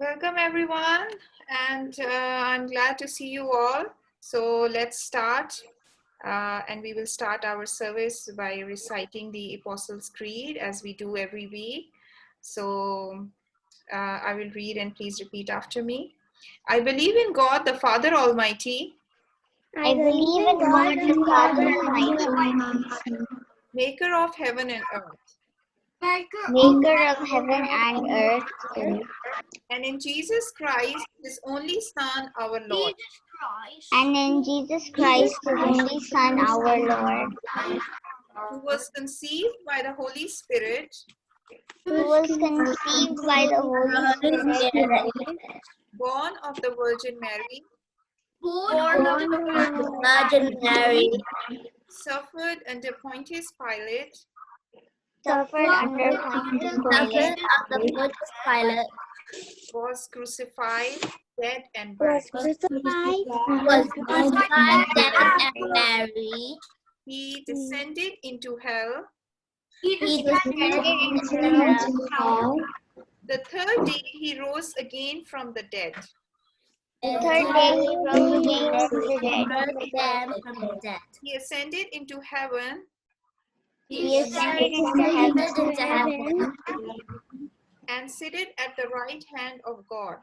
Welcome everyone, and I'm glad to see you all. So let's start, and we will start our service by reciting the Apostles' Creed as we do every week. So I will read and please repeat after me. I believe in God, the Father Almighty. I believe in God, the Father Almighty, Maker of heaven and earth. maker of heaven and earth, And in Jesus Christ, his only Son, our Lord. and in Jesus Christ, his only Son, our Lord, Who was conceived by the Holy Spirit, who was conceived by the Holy Spirit, born of the Virgin Mary, born of the Virgin Mary, suffered under Pontius Pilate, suffered under Pontius Pilate, was crucified, dead, and buried. was crucified, dead, and buried. He descended into hell. He descended into hell. The third day he rose again from the dead. The third day he rose again from the dead. He ascended into heaven He ascended into heaven and seated at the right hand of God.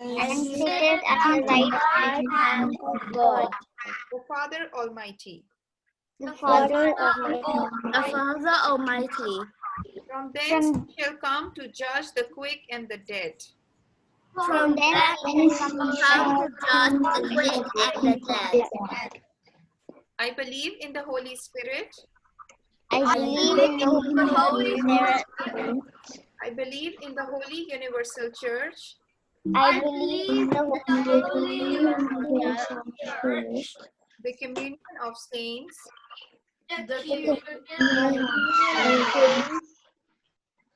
and seated at the right hand of God, O Father Almighty. the Father Almighty. From thence he shall come to judge the quick and the dead. From thence he shall come to judge the quick and the dead. I believe in the Holy Spirit. I believe in the Holy Spirit. I believe in the Holy Universal Church. I believe in the Holy Church, The communion of saints.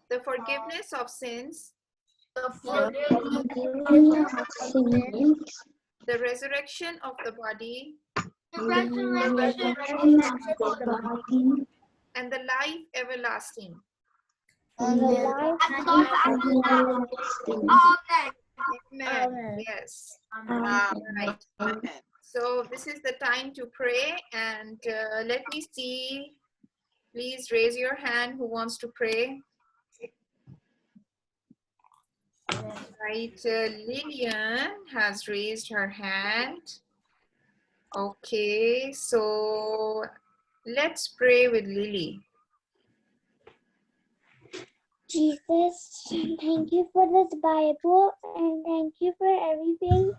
The forgiveness of sins. The resurrection of the body. And the life everlasting. Amen. Yes. Right. So this is the time to pray, and let me see. Please raise your hand who wants to pray. Right, Lillian has raised her hand. Okay, so let's pray with Lily. Jesus, thank you for this Bible and thank you for everything.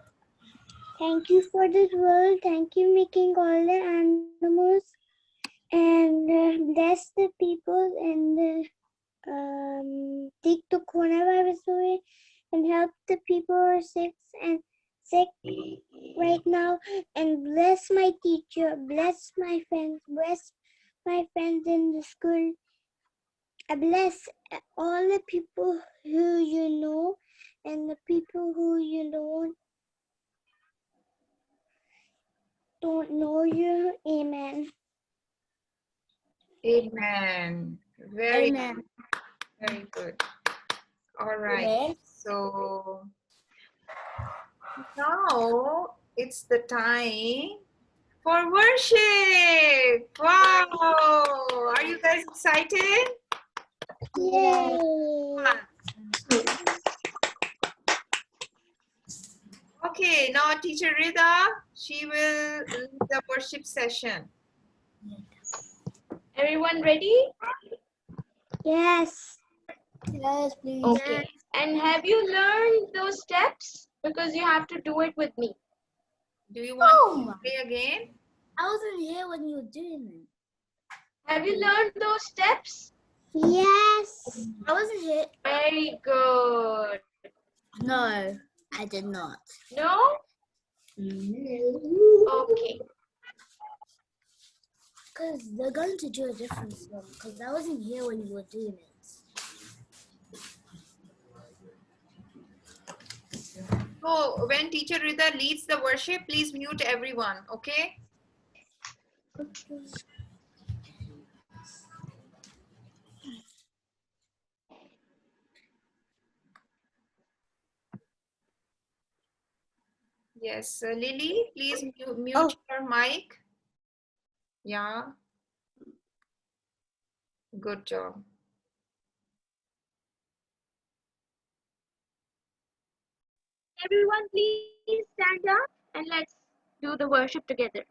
Thank you for this world. Thank you making all the animals and bless the people and take the coronavirus away and help the people who are sick right now, and bless my teacher, bless my friends in the school. I bless all the people who you know and the people who you don't know you. Amen. Amen. Very good. All right. Amen. So now it's the time for worship. Wow. Are you guys excited? Yay! Okay, now teacher Rida, she will lead the worship session. Everyone ready? Yes. Yes, please. Okay. And have you learned those steps? Because you have to do it with me. Do you want to play again? I wasn't here when you were doing it. Have you learned those steps? Yes. I wasn't here. Very good. No, I did not. No? Okay. Because they're going to do a different song. Because I wasn't here when you were doing it. So when teacher Rida leads the worship, please mute everyone, okay? Yes, Lily, please mute your mic. Yeah, good job. Everyone, please stand up and let's do the worship together.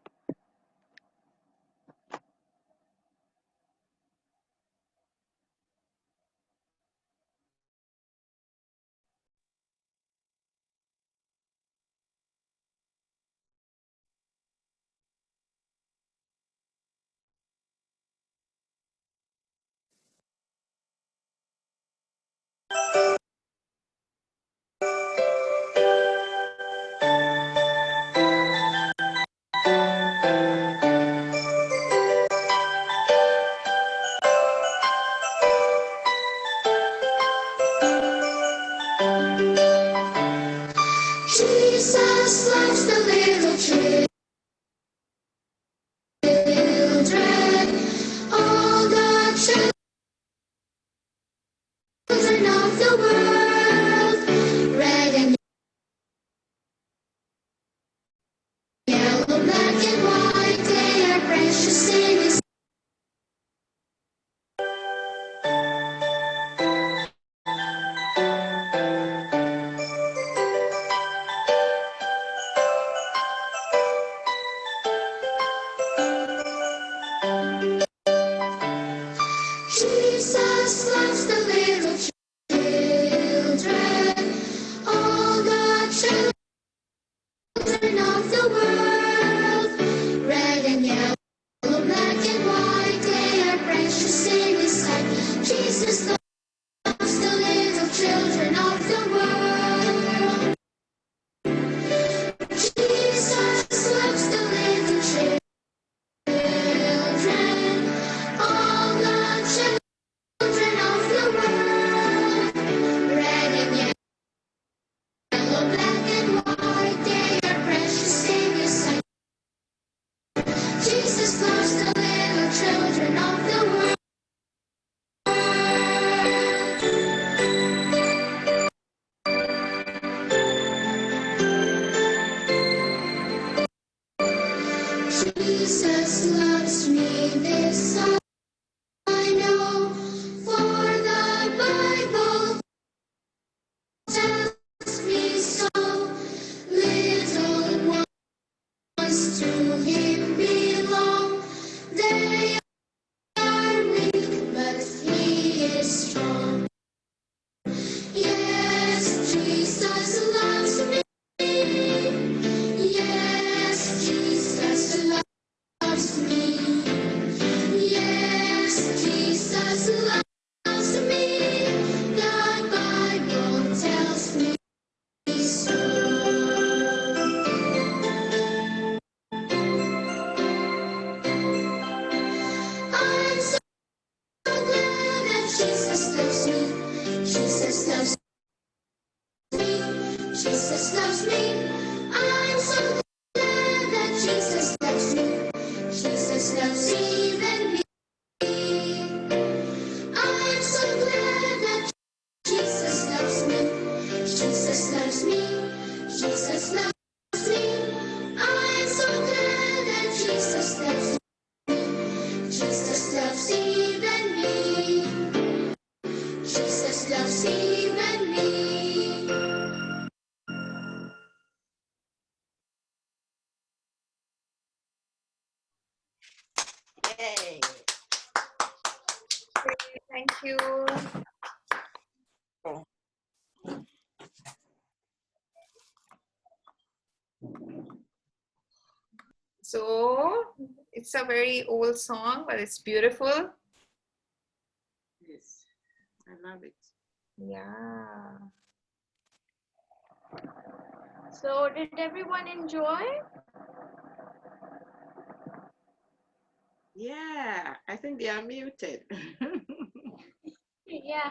Jesus loves the little children, all the children of the world, red and yellow, black and white, they are precious in His. Jesus loves the little children, all the children of the world, red and yellow, black and white, they are precious in His sight. Jesus loves the little children of the world. Jesus loves the little children, all the children of the world, red and yellow, black and white, they are precious in His sight. Jesus loves the little children of the world. Jesus loves me, this I know, for the Bible tells me so. Little ones to Him belong. They are weak, but He is strong. Yes, Jesus loves me. Yes, Jesus loves me. Yes, Jesus loves me. The Bible tells me so. I'm so glad that Jesus loves me. Jesus loves me. Jesus loves me. I'm so glad that Jesus loves me. Jesus loves even me. I'm so glad that Jesus loves me. Jesus loves me. Jesus loves me. I'm so glad that Jesus loves me. Jesus loves even me. Jesus loves even me. Yay. Thank you. So it's a very old song, but it's beautiful. Yes, I love it. Yeah. So, did everyone enjoy? Yeah, I think they are muted. Yeah.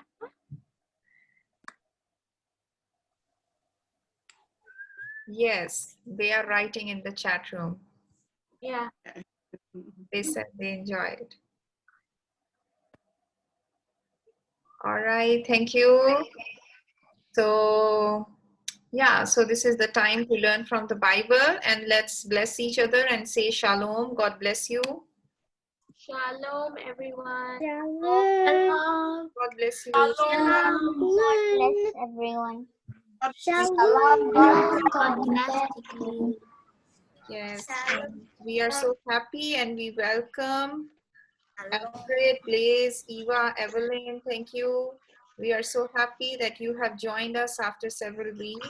Yes, they are writing in the chat room. Yeah. They said they enjoyed. All right, thank you. So Yeah, so this is the time to learn from the Bible, and let's bless each other and say shalom. God bless you. Shalom, everyone. Shalom. God bless you. Shalom. God bless everyone. Shalom. God bless you. Yes, and we are so happy and we welcome Alfred, Blaze, Eva, Evelyn. Thank you. We are so happy that you have joined us after several weeks.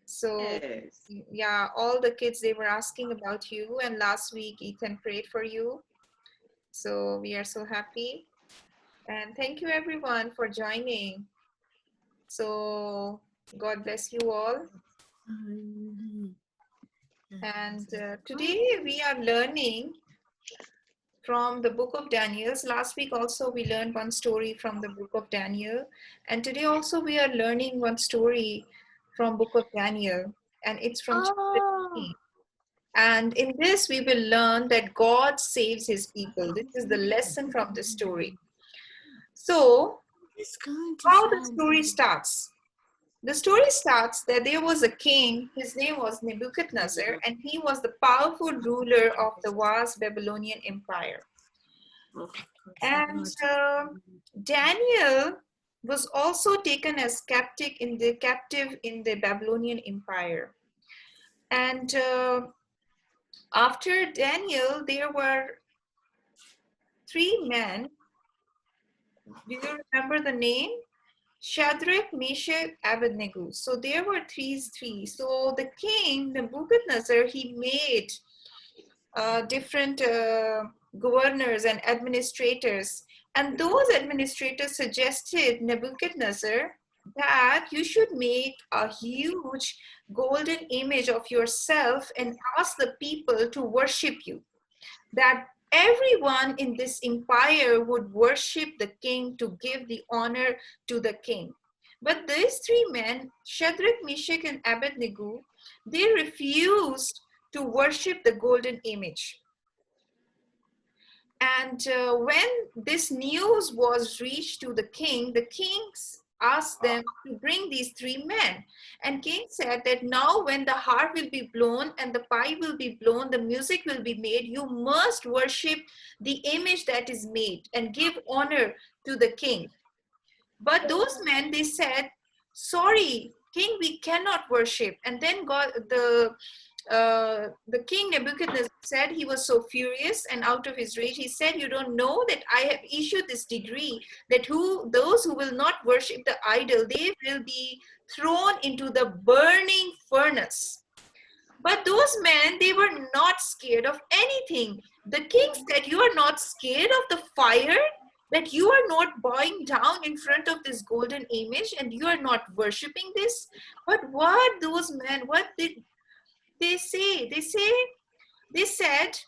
So Yes. yeah, all the kids, they were asking about you, and last week Ethan prayed for you. So we are so happy. And thank you everyone for joining. So God bless you all. And today we are learning from the book of Daniel. Last week also we learned one story from the book of Daniel. And today also we are learning one story from book of Daniel. And it's from chapter 3. And in this we will learn that God saves his people. This is the lesson from the story. So how the story starts? The story starts that there was a king, his name was Nebuchadnezzar, and he was the powerful ruler of the vast Babylonian empire. And Daniel was also taken as captive in the Babylonian empire. And after Daniel, there were 3 men. Do you remember the name? Shadrach, Meshach, Abednego. So there were three. So the king, Nebuchadnezzar, he made different governors and administrators. And those administrators suggested Nebuchadnezzar that you should make a huge golden image of yourself and ask the people to worship you. That everyone in this empire would worship the king to give the honor to the king. But these 3 men, Shadrach, Meshach, and Abednego, they refused to worship the golden image. And when this news was reached to the king asked them to bring these 3 men. And king said that now when the harp will be blown and the pipe will be blown, the music will be made, you must worship the image that is made and give honor to the king. But those men, they said, sorry, king, we cannot worship. And then the king Nebuchadnezzar said, he was so furious, and out of his rage, he said, you don't know that I have issued this decree that those who will not worship the idol, they will be thrown into the burning furnace. But those men, they were not scared of anything. The king said, you are not scared of the fire, that you are not bowing down in front of this golden image and you are not worshiping this. But what those men, what did they say? They said,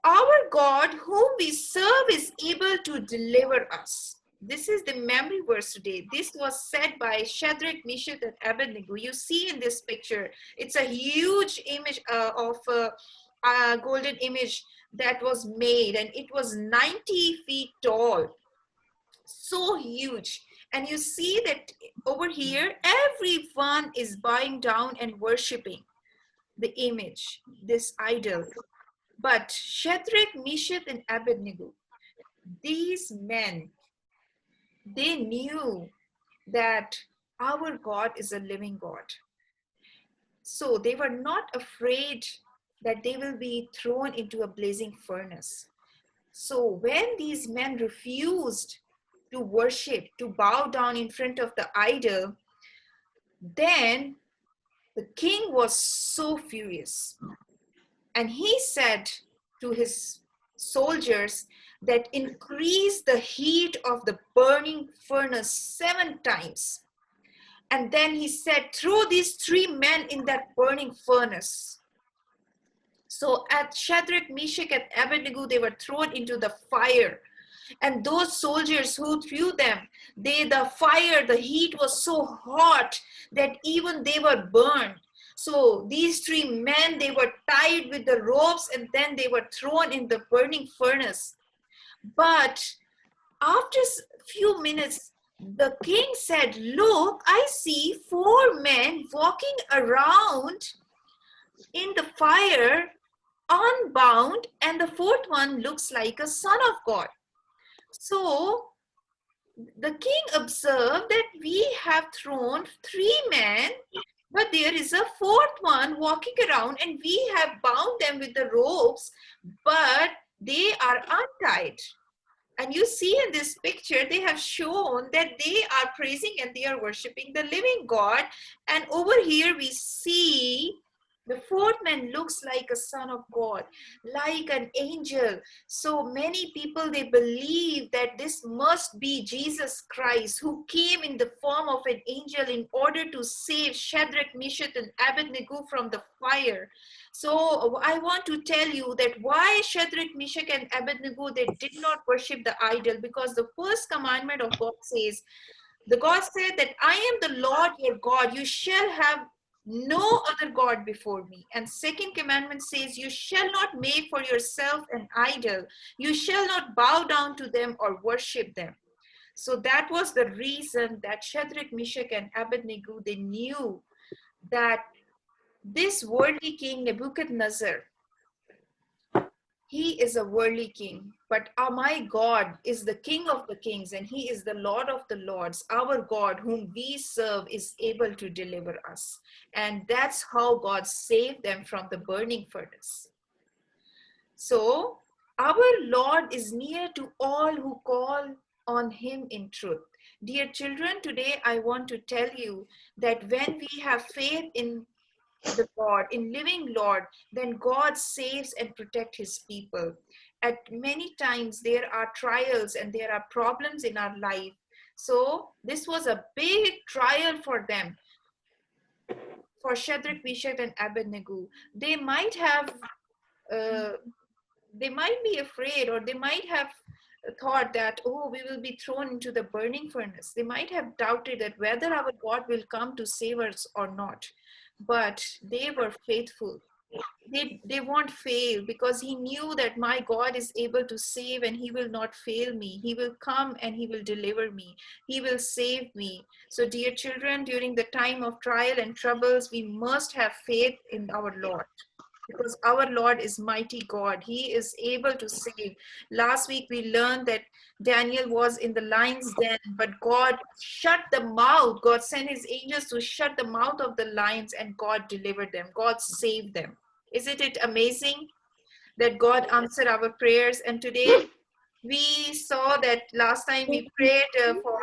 our God whom we serve is able to deliver us. This is the memory verse today. This was said by Shadrach, Meshach, and Abednego. You see in this picture, it's a huge image of a golden image that was made, and it was 90 feet tall. So huge. And you see that over here, everyone is bowing down and worshiping the image, this idol. But Shadrach, Meshach, and Abednego, these men, they knew that our God is a living God. So they were not afraid that they will be thrown into a blazing furnace. So when these men refused to worship, to bow down in front of the idol, then the king was so furious. And he said to his soldiers that increase the heat of the burning furnace 7 times. And then he said, throw these 3 men in that burning furnace. So at Shadrach, Meshach, and Abednego, they were thrown into the fire. And those soldiers who threw them, the fire, the heat was so hot that even they were burned. So these 3 men, they were tied with the ropes and then they were thrown in the burning furnace. But after a few minutes, the king said, "Look, I see 4 men walking around in the fire unbound, and the fourth one looks like a son of God." So the king observed that we have thrown 3 men, but there is a fourth one walking around, and we have bound them with the ropes, but they are untied. And you see in this picture, they have shown that they are praising and they are worshiping the living God. And over here we see the fourth man looks like a son of God, like an angel. So many people, they believe that this must be Jesus Christ, who came in the form of an angel in order to save Shadrach, Meshach, and Abednego from the fire. So I want to tell you that why Shadrach, Meshach, and Abednego, they did not worship the idol, because the first commandment of God says, the God said that I am the Lord your God, you shall have no other God before me. And second commandment says, you shall not make for yourself an idol, you shall not bow down to them or worship them. So that was the reason that Shadrach, Meshach, and Abednego, they knew that this worldly king Nebuchadnezzar, he is a worldly king, but my God is the King of the kings, and he is the Lord of the lords. Our God, whom we serve, is able to deliver us. And that's how God saved them from the burning furnace. So our Lord is near to all who call on him in truth. Dear children, today I want to tell you that when we have faith in the God, in living Lord, then God saves and protects his people. At many times there are trials and there are problems in our life. So this was a big trial for them, for Shadrach, Meshach, and Abednego. They might have, they might be afraid, or they might have thought that, oh, we will be thrown into the burning furnace. They might have doubted that whether our God will come to save us or not. But they were faithful. They won't fail, because he knew that my God is able to save and he will not fail me. He will come and he will deliver me. He will save me. So dear children, during the time of trial and troubles, we must have faith in our Lord, because our Lord is mighty God. He is able to save. Last week we learned that Daniel was in the lion's den, but God shut the mouth. God sent his angels to shut the mouth of the lions, and God delivered them. God saved them. Isn't it amazing that God answered our prayers? And today we saw that last time we prayed for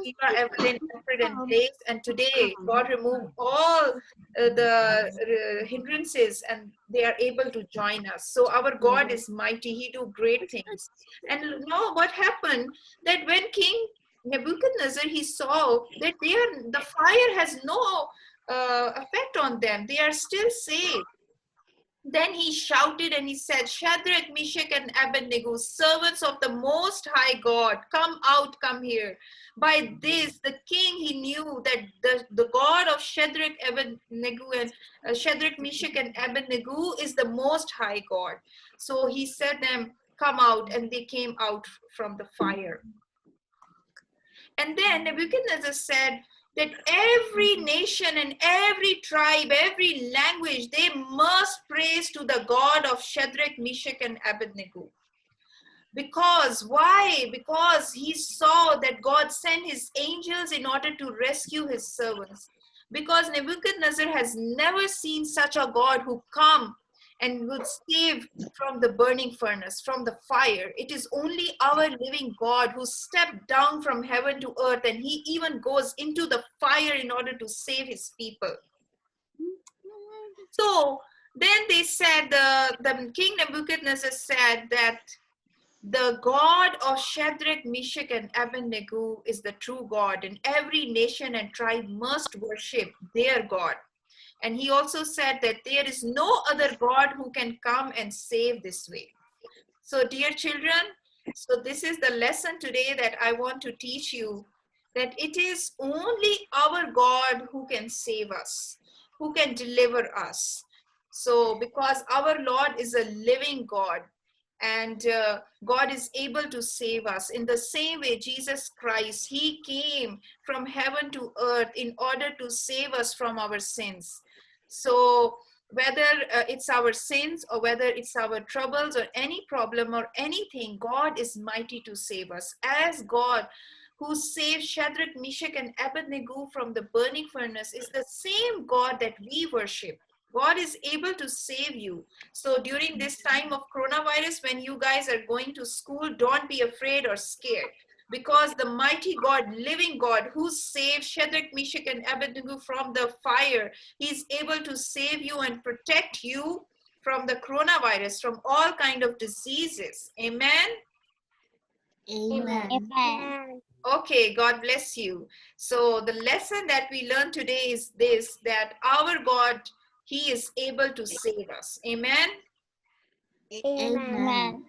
Eva, Evelyn, Alfred, and Blaze, and today God removed all the hindrances, and they are able to join us. So our God is mighty. He do great things. And now what happened, that when King Nebuchadnezzar, he saw that the fire has no effect on them. They are still safe. Then he shouted and he said, Shadrach, Meshach, and Abednego, servants of the Most High God, come out, come here. By this, the king, he knew that the God of Shadrach, Abednego, and Shadrach, Meshach, and Abednego is the Most High God. So he said them, come out, and they came out from the fire. And then Nebuchadnezzar said that every nation and every tribe, every language, they must praise to the God of Shadrach, Meshach, and Abednego. Because why? Because he saw that God sent his angels in order to rescue his servants. Because Nebuchadnezzar has never seen such a God who come and would save from the burning furnace, from the fire. It is only our living God who stepped down from heaven to earth, and he even goes into the fire in order to save his people. So then they said, the king Nebuchadnezzar said that the God of Shadrach, Meshach, and Abednego is the true God, and every nation and tribe must worship their God. And he also said that there is no other God who can come and save this way. So dear children, so this is the lesson today that I want to teach you, that it is only our God who can save us, who can deliver us. So because our Lord is a living God, And God is able to save us. In the same way, Jesus Christ, he came from heaven to earth in order to save us from our sins. So whether it's our sins or whether it's our troubles or any problem or anything, God is mighty to save us. As God who saved Shadrach, Meshach, and Abednego from the burning furnace is the same God that we worship. God is able to save you. So during this time of coronavirus, when you guys are going to school, don't be afraid or scared, because the mighty God, living God, who saved Shadrach, Meshach, and Abednego from the fire, he's able to save you and protect you from the coronavirus, from all kind of diseases. Amen. Amen. Amen. Okay, God bless you. So the lesson that we learned today is this, that our God, he is able to save us. Amen. Amen.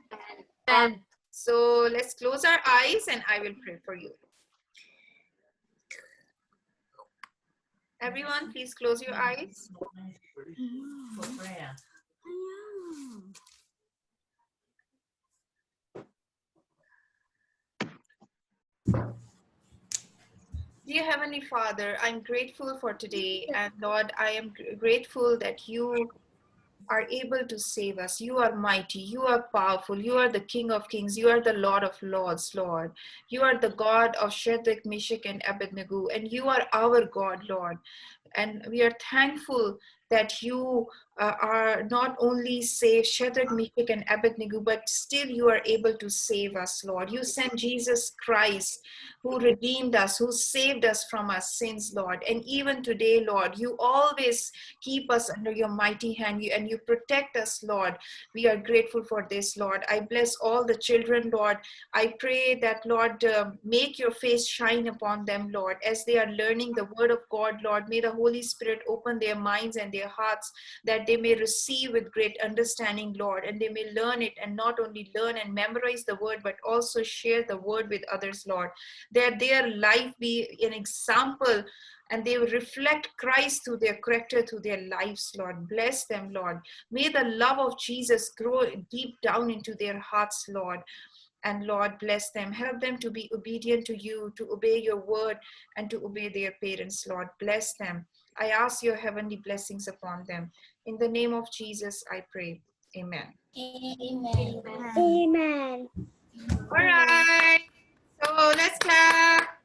All right. So let's close our eyes and I will pray for you. Everyone, please close your eyes. Dear Heavenly Father, I'm grateful for today. And Lord, I am grateful that you are able to save us. You are mighty. You are powerful. You are the King of Kings. You are the Lord of Lords, Lord. You are the God of Shadrach, Meshach, and Abednego. And you are our God, Lord. And we are thankful that you are not only save Shadrach, Meshach, and Abednego, but still you are able to save us, Lord. You sent Jesus Christ, who redeemed us, who saved us from our sins, Lord. And even today, Lord, you always keep us under your mighty hand, and you protect us, Lord. We are grateful for this, Lord. I bless all the children, Lord. I pray that, Lord, make your face shine upon them, Lord, as they are learning the word of God, Lord. May the Holy Spirit open their minds and their hearts, that they may receive with great understanding, Lord, and they may learn it, and not only learn and memorize the word, but also share the word with others, Lord, that their life be an example and they will reflect Christ through their character, through their lives, Lord. Bless them, Lord. May the love of Jesus grow deep down into their hearts, Lord. And Lord, bless them. Help them to be obedient to you, to obey your word, and to obey their parents, Lord. Bless them. I ask your heavenly blessings upon them. In the name of Jesus, I pray. Amen. Amen. Amen. All right. So let's clap.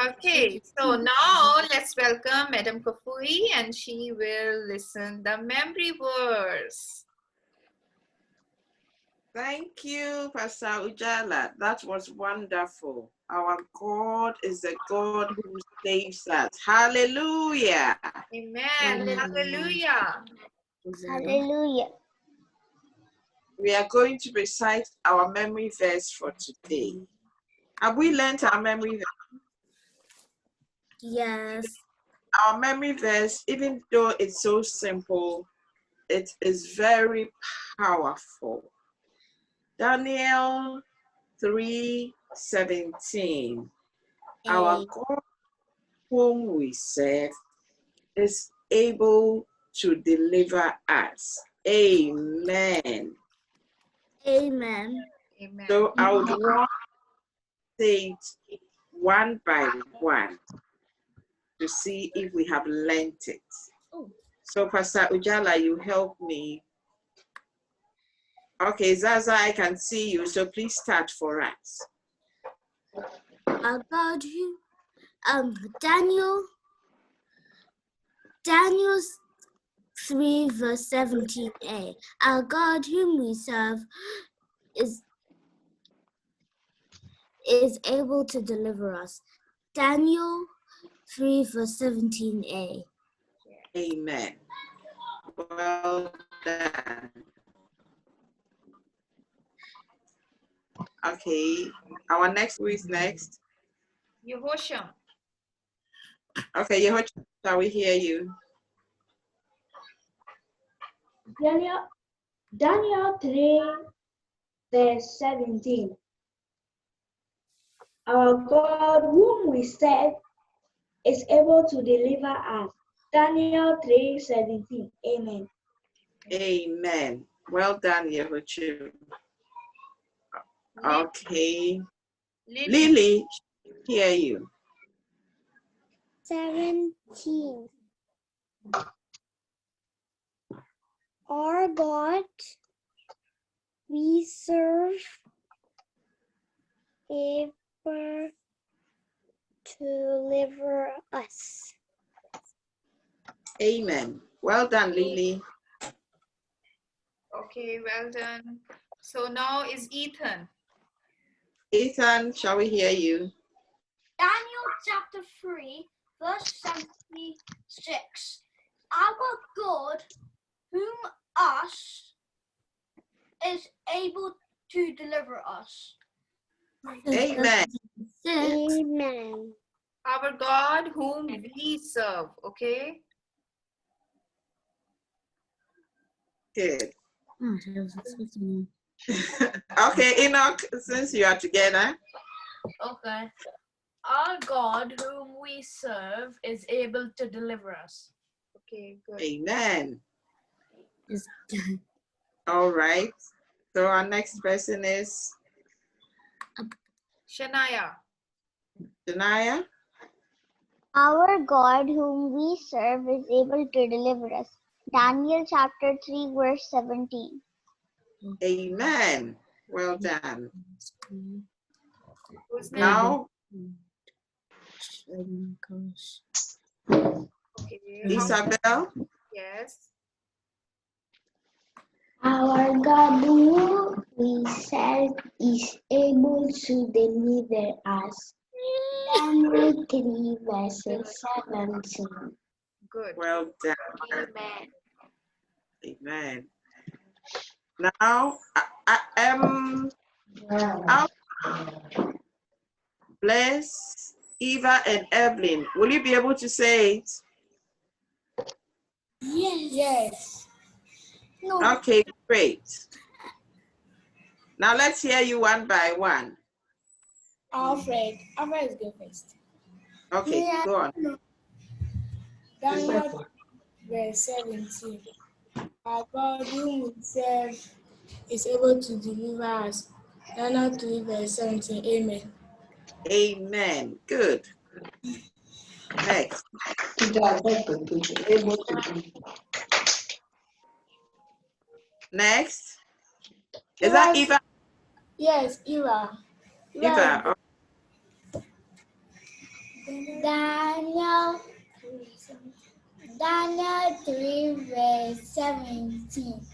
Okay, so now let's welcome Madam Kafui, and she will listen the memory verse. Thank you, Pastor Ujala. That was wonderful. Our God is a God who saves us. Hallelujah. Amen. Hallelujah. Hallelujah. We are going to recite our memory verse for today. Have we learned our memory verse? Yes. Our memory verse, even though it's so simple, it is very powerful. Daniel 3:17. Our God whom we serve is able to deliver us. Amen. Amen. Amen. So I would want to say it one by one to see if we have learned it. So Pastor Ujala, you help me. Okay, Zaza, I can see you, so please start for us. Our God, Daniel 3 verse 17a. Our God whom we serve is able to deliver us. Daniel 3 verse 17a. Amen. Well done. Okay, our next, who is next? Yehosham. Okay, Yehoshua, shall we hear you? Daniel 3 verse 17. Our God whom we serve is able to deliver us. Daniel 3:17. Amen. Amen. Well done, Yehochu. Okay. Lily, hear you. 17. Our God we serve ever to deliver us. Amen. Well done, Lily. Okay, well done. So now is Ethan. Ethan, shall we hear you? Daniel chapter 3, verse 76. Our God, whom us is able to deliver us. Amen. Amen. Our God whom we serve, okay? Good. Okay, Enoch, since you are together. Okay. Our God, whom we serve, is able to deliver us. Okay, good. Amen. All right. So our next person is Shania. Janaya. Our God whom we serve is able to deliver us. Daniel chapter 3 verse 17. Amen. Well done. Who's next? Now, Okay. Isabel. Yes. Our God who we serve is able to deliver us. Daniel 3 verses 17. Good. Well done. Amen. Amen. Now, I'll bless Eva and Evelyn. Will you be able to say it? Yes. Okay, great. Now let's hear you one by one. Alfred is good first. Okay, go on. Daniel verse 17. Our God whom we serve is able to deliver us. Daniel 3 verse 17. Amen. Amen. Good. Next. Next. Is that Eva? Yes, Eva. Eva. Daniel 3 verse 17.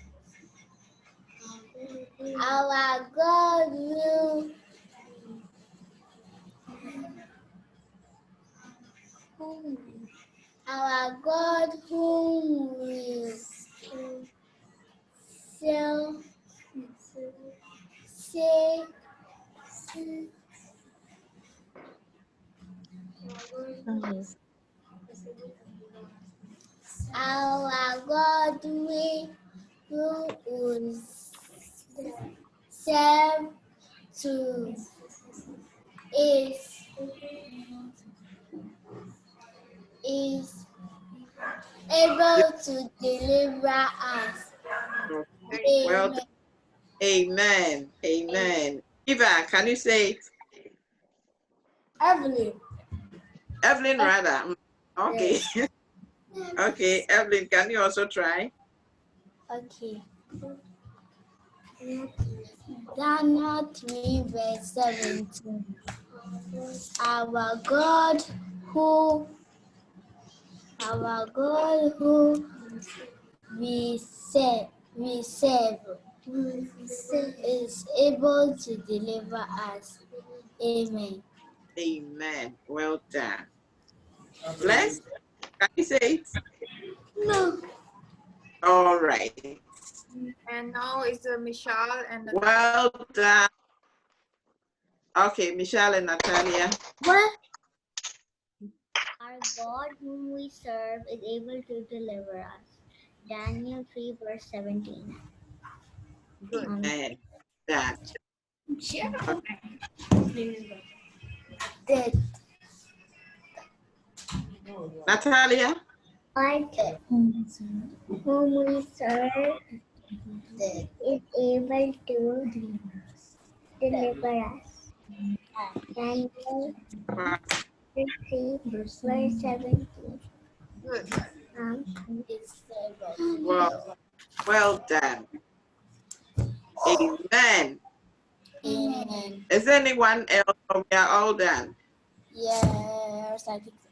Our God will our God whom will say our God we who will serve to is able to deliver us. Okay. Well, amen. Amen. Eva, can you say it? Evelyn. Evelyn, rather. Okay. Okay, Evelyn, can you also try? Okay. Daniel 3 verse 17. Our God who we serve is able to deliver us. Amen. Amen. Well done. Bless. Can you say it? No. All right. And now is Michelle and Well done. Okay, Michelle and Natalia. What? Our God whom we serve is able to deliver us. Daniel 3 verse 17. good. And that. That Natalia? Whom we serve is able to deliver us. Daniel 3, verse 17. Good. Well done. Amen. Amen. Is there anyone else, or we are all done? Yes, I think so.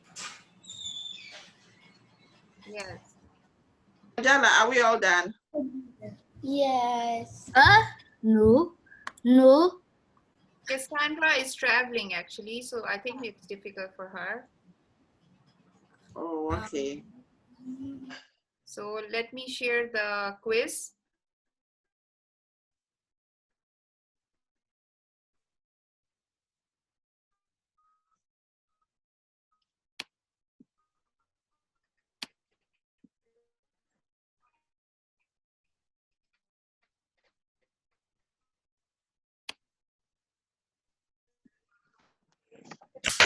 Yes. Jana, are we all done? Yes. No. No. Cassandra is traveling actually, so I think it's difficult for her. Oh, okay. So let me share the quiz.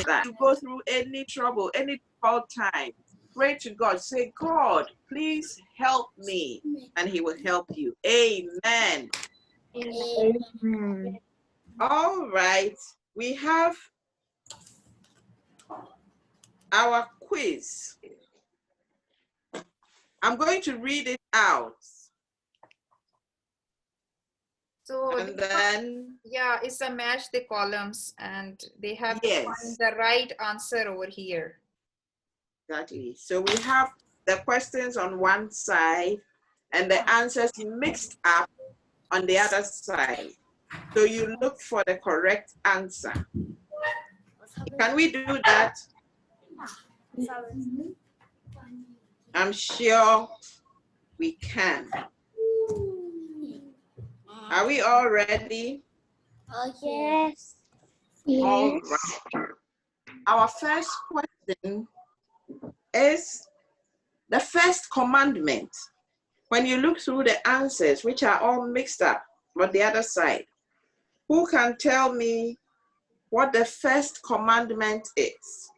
That you go through any trouble, any difficult time, pray to God. Say, God, please help me, and He will help you. Amen. Amen. All right, we have our quiz. I'm going to read it out. So And then, yeah, it's a match the columns and they have to yes, find the right answer over here. exactly. So we have the questions on one side and the answers mixed up on the other side. So you look for the correct answer. Can we do that? I'm sure we can. Are we all ready? Yes. All Yes. right. Our first question is the first commandment. When you look through the answers, which are all mixed up on the other side, who can tell me what the first commandment is?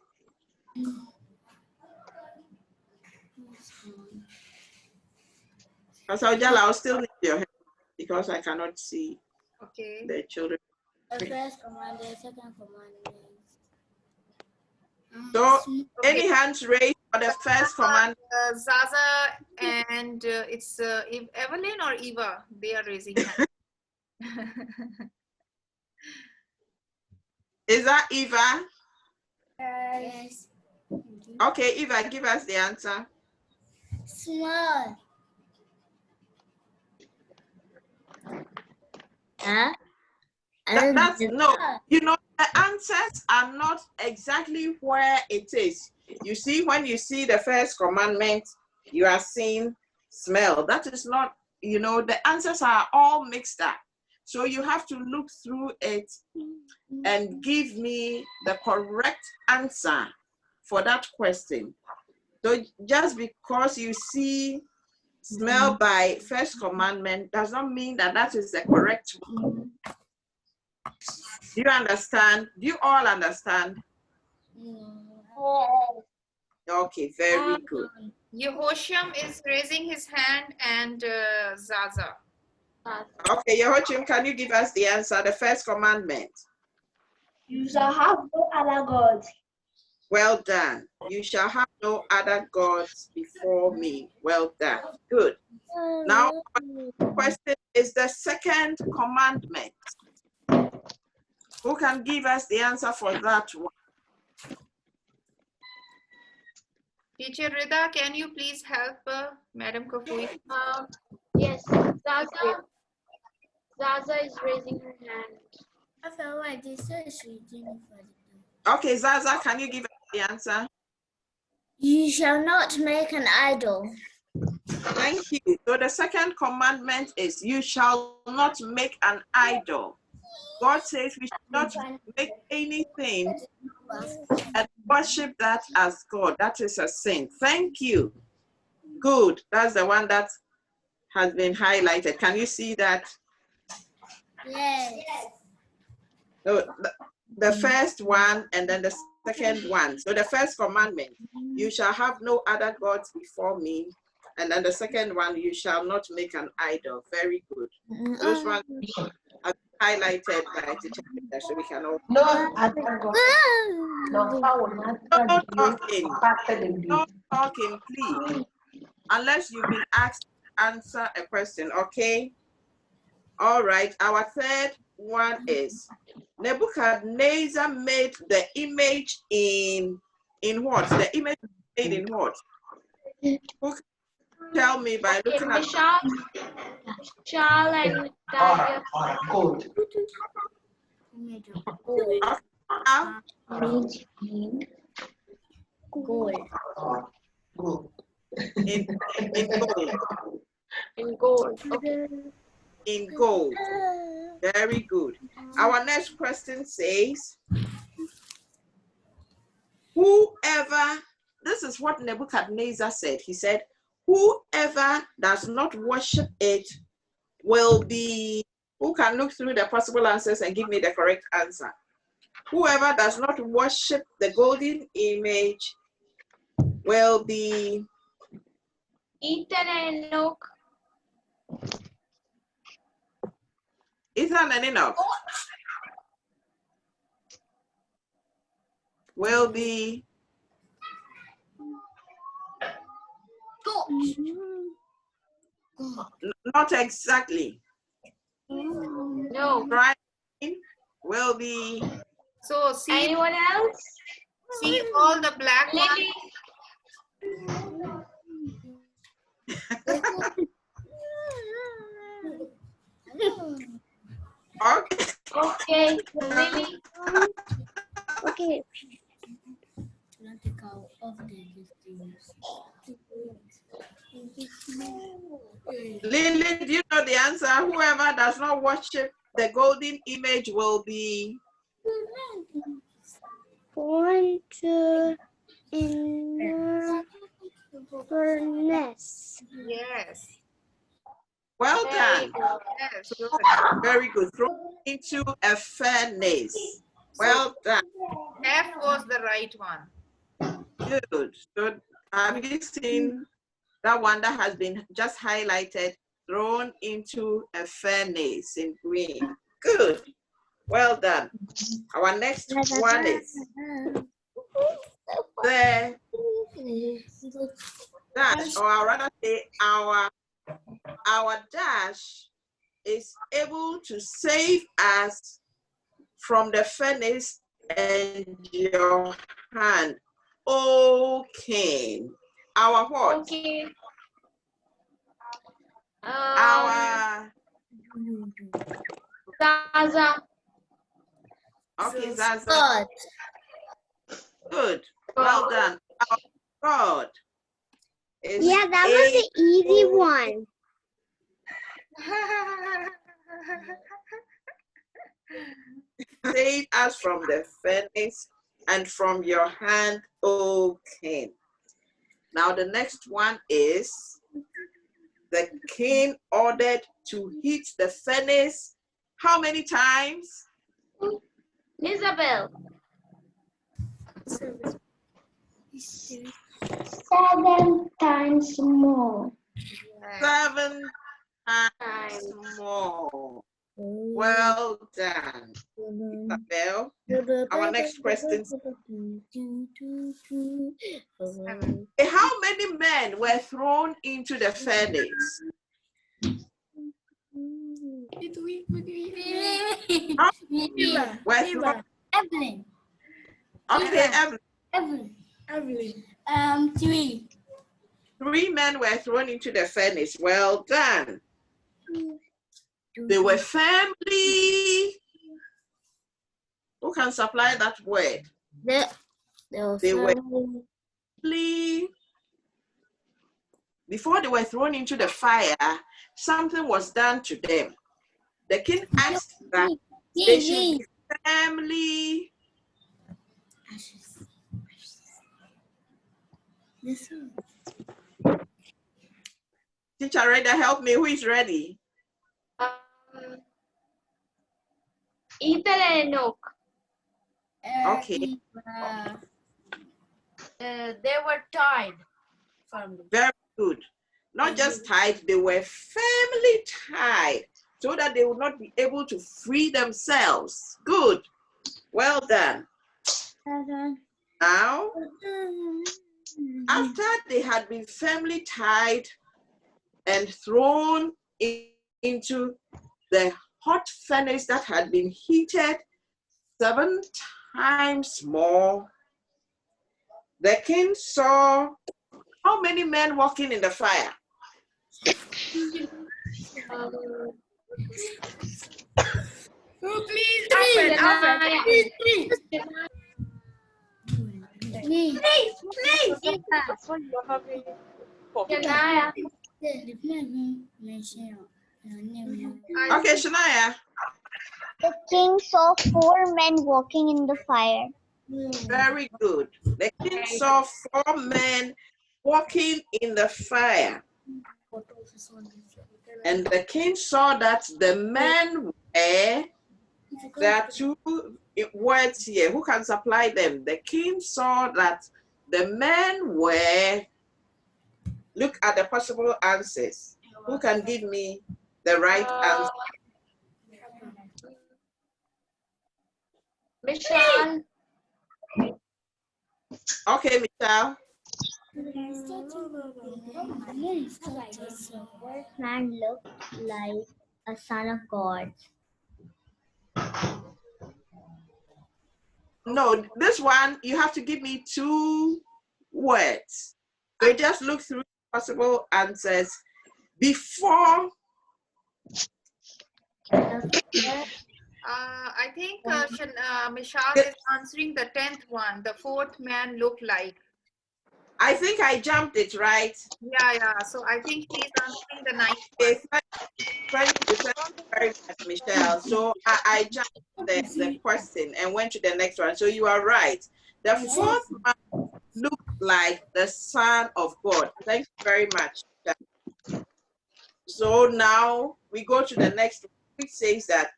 Pastor Ojala, I'll still need your help because I cannot see Okay. the children. The first commandment, second commandment. So, any hands raised for the first command? Zaza and it's Evelyn or Eva. They are raising hands. Is that Eva? Yes. Okay, Eva, give us the answer. Small. That's no, you know, the answers are not exactly where it is. You see, when you see the first commandment, you are seeing smell. That is not, you know, the answers are all mixed up. So you have to look through it and give me the correct answer for that question. So just because you see smell by first commandment does not mean that that is the correct one. Do you understand? Do you all understand? Okay, very good. Yehosham is raising his hand and Zaza. Okay, Yehosham, can you give us the answer? The first commandment. You shall have no other gods. Well done. You shall have no other gods before me. Well done. Good. Now, the question is the second commandment. Who can give us the answer for that one? Teacher Rida, can you please help Madam Kafui? Yes, Zaza is raising her hand. Okay, Zaza, can you give us the answer? You shall not make an idol. Thank you. So the second commandment is you shall not make an idol. God says we should not make anything and worship that as God. That is a sin. Thank you. Good. That's the one that has been highlighted. Can you see that? Yes. So the first one and then the second one. So the first commandment, you shall have no other gods before me. And then the second one, you shall not make an idol. Very good. Those ones are highlighted by teacher so we can all. No, I don't go. No, I will not. No talking. No talking, please. Unless you've been asked to answer a question, okay? All right, our third one is Nebuchadnezzar made the image in what? The image made in what? Who can tell me by looking at Meshach, and Abednego. Gold. Gold. Gold. in gold. In gold. Okay. In gold. Very good. Our next question says, whoever, this is what Nebuchadnezzar said. He said, whoever does not worship it will be, who can look through the possible answers and give me the correct answer? Whoever does not worship the golden image will be Ethan and Enoch. Ethan and Enoch. Will be not exactly. No. Right? Will be. So see, Anyone else? see all the black ones. Lily. Okay. Okay. Lily. Okay. Lily, do you know the answer? Whoever does not worship the golden image will be Born to in the furnace. Yes. well done. Yes. Very good. Thrown into a furnace. Well done. F was the right one. Good. So have you seen that one that has been just highlighted? Thrown into a furnace in green. Good. Well done. Our next one is the dash, or I'd rather say our dash is able to save us from the furnace and your hand. O King. Our what? Okay. Our Zaza. okay, Zaza. Good. Well done. Our God is Yeah, that was the easy one. save us from the furnace and from your hand, O King. Now the next one is the king ordered to heat the furnace how many times? Isabel. 7 times more. 7 times more. Well done, Isabel. Our next question. How many men were thrown into the furnace? How many were thrown? Evelyn. Okay, Evelyn. 3. 3 men were thrown into the furnace. Well done. They were family. Who can supply that word? They were family. Before they were thrown into the fire, something was done to them. The king asked that they should be family. Teacher Reda, help me. Who is ready? Ethan and Enoch. Okay. They were tied firmly. Very good. Not just tied, they were firmly tied so that they would not be able to free themselves. Good. Well done. Now, after they had been firmly tied and thrown into the hot furnace that had been heated 7 times more, the king saw how many men walking in the fire? Please, Okay, Shania. The king saw 4 men walking in the fire. Very good. The king saw 4 men walking in the fire. And the king saw that the men were, there are 2 words here. Who can supply them? The king saw that the men were, look at the possible answers. Who can give me the right answer? Michelle. Okay, Michelle. First man looked like a son of God. No, this one, you have to give me 2 words. So just look through possible answers before. I think Meshach is answering the 10th one. The 4th man looked like. I think I jumped it, right? Yeah. So I think he's answering the 9th Okay, one. thank you very much, Michelle. So I jumped the question and went to the next one. So you are right. The 4th man looked like the Son of God. Thank you very much. So now we go to the next one, which says that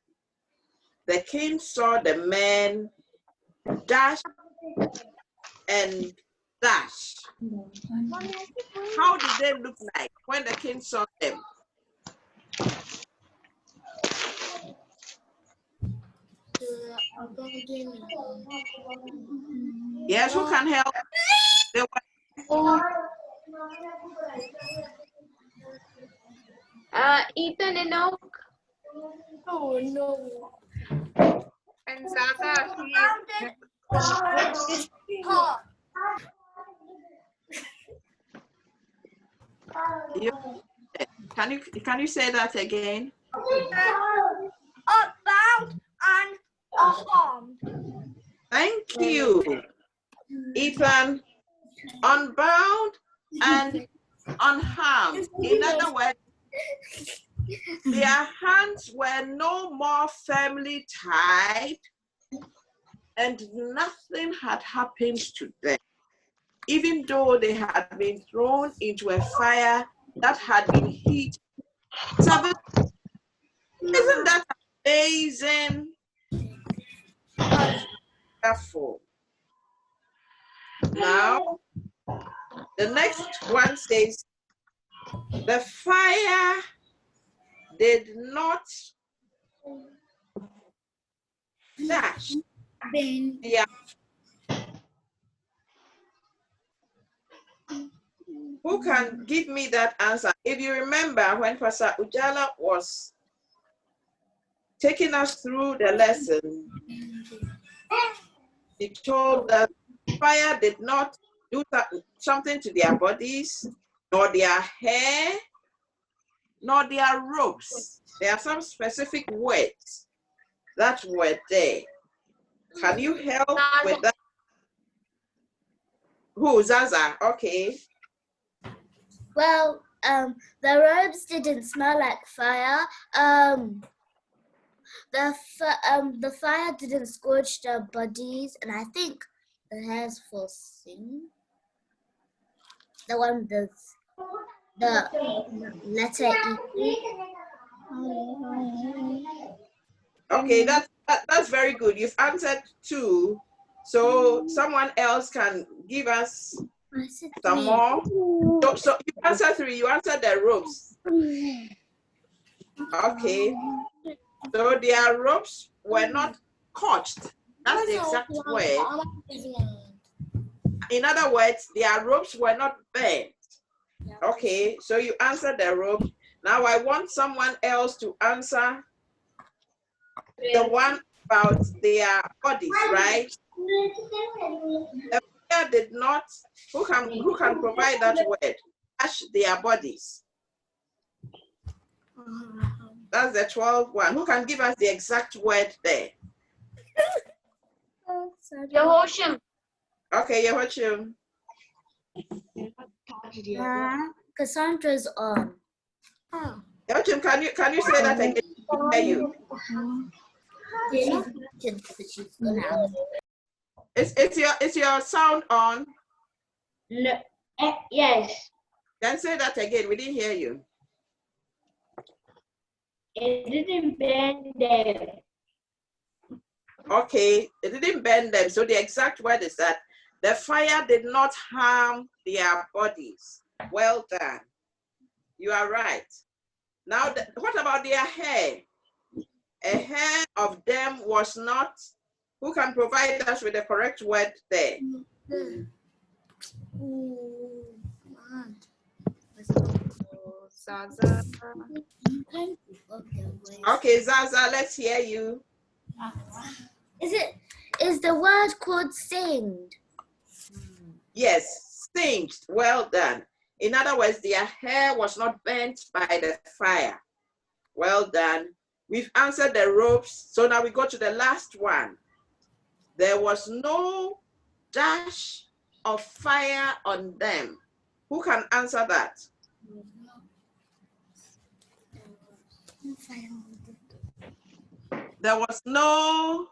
the king saw the men dash and dash. How did they look like when the king saw them? Yes, who can help? They were Ethan Enoch. oh no. And Zaza, Can you say that again? Unbound and unharmed. Thank you. Ethan, unbound and unharmed. In other words, their hands were no more firmly tied and nothing had happened to them, even though they had been thrown into a fire that had been heated 7. Isn't that amazing? Wonderful. Now, the next one says, the fire did not dash. Yeah. Who can give me that answer? If you remember when Pastor Ujala was taking us through the lesson, he told that fire did not do something to their bodies, nor their hair, nor their robes. There are some specific words that were there. Can you help with that? Who? Zaza? Okay. Well, the robes didn't smell like fire. The fire didn't scorch their bodies, and I think the hairs for sing. The one with the letter E. Okay, that's very good. You've answered 2 So someone else can give us some more. So you answer 3, you answer the ropes. Okay. So their ropes were not scorched. That's the exact word. In other words, their ropes were not burnt. Okay, so you answer the rope. Now I want someone else to answer the one about their bodies, right? The fire did not, who can provide that word? Touch their bodies. That's the 12th one. Who can give us the exact word there? Yehoshua. Okay, Yehoshua. Cassandra's on. Yehoshua, can you say that again? I hear you. Is your sound on? No. Yes. Then say that again. We didn't hear you. It didn't bend them. Okay, it didn't bend them. So the exact word is that the fire did not harm their bodies. Well done. You are right. Now, what about their hair? A hair of them was not. Who can provide us with the correct word there? Zaza. Okay, Zaza, let's hear you. Is the word called singed? Yes, singed. Well done. In other words, their hair was not burnt by the fire. Well done. We've answered the ropes. So now we go to the last one. There was no dash of fire on them. Who can answer that? There was no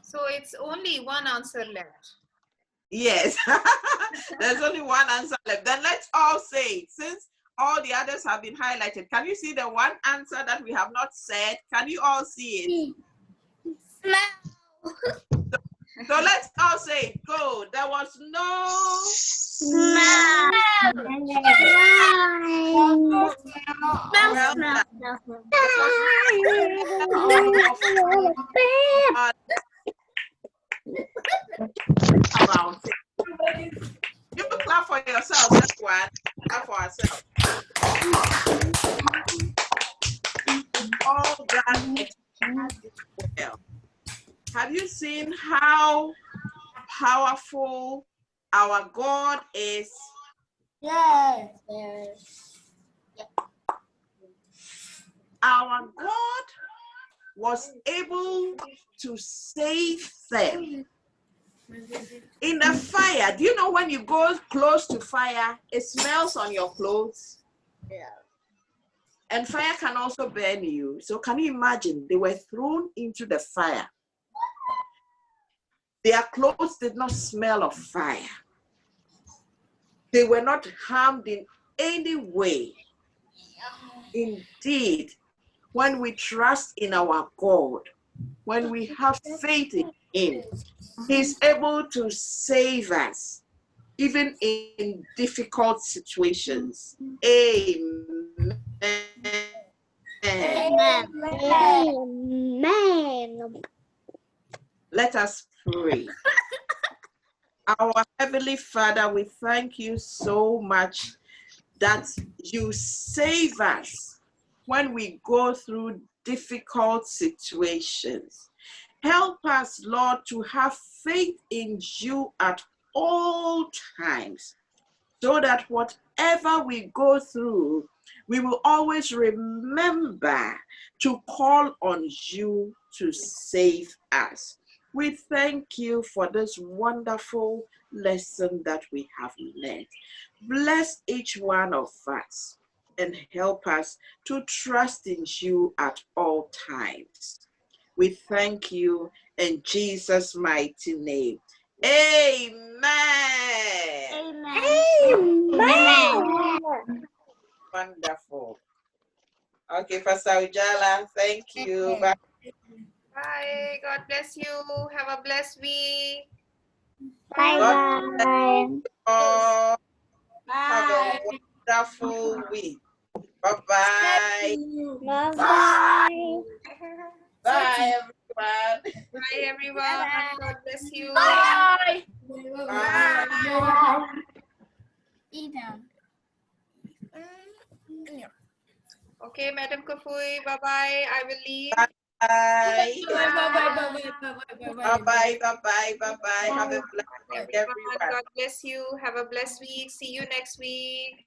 So it's only one answer left. Yes. There's only one answer left. Then let's all say it. Since all the others have been highlighted, can you see the one answer that we have not said? Can you all see it? Smell. So let's all say it. Go. There was no Smell. about it. You clap for yourselves, everyone. Clap for ourselves. All that well. Have you seen how powerful our God is? Yes. Our God was able to save them. In the fire, do you know when you go close to fire, it smells on your clothes? Yeah. And fire can also burn you. So can you imagine? They were thrown into the fire. Their clothes did not smell of fire. They were not harmed in any way. Indeed, when we trust in our God, when we have faith in Him, He's able to save us, even in difficult situations. Amen. Amen. Let us pray. Our Heavenly Father, we thank you so much that you save us when we go through difficult situations. Help us, Lord, to have faith in you at all times, so that whatever we go through, we will always remember to call on you to save us. We thank you for this wonderful lesson that we have learned. Bless each one of us and help us to trust in you at all times. We thank you in Jesus' mighty name. Amen. Amen. Wonderful. Okay, Pastor Ujala, thank you. Bye. Bye. God bless you. Have a blessed week. Bye God bless bye. you all. Have a Bye. wonderful week. Bye-bye. Bye bye. Bye, everyone. Bye, everyone. God bless you. Bye. Bye. Okay, Madam Kafui. Bye-bye. I will leave. Bye. Bye. Bye-bye. Bye-bye. Have a blessed week, Everyone, everyone. God bless you. Have a blessed week. See you next week.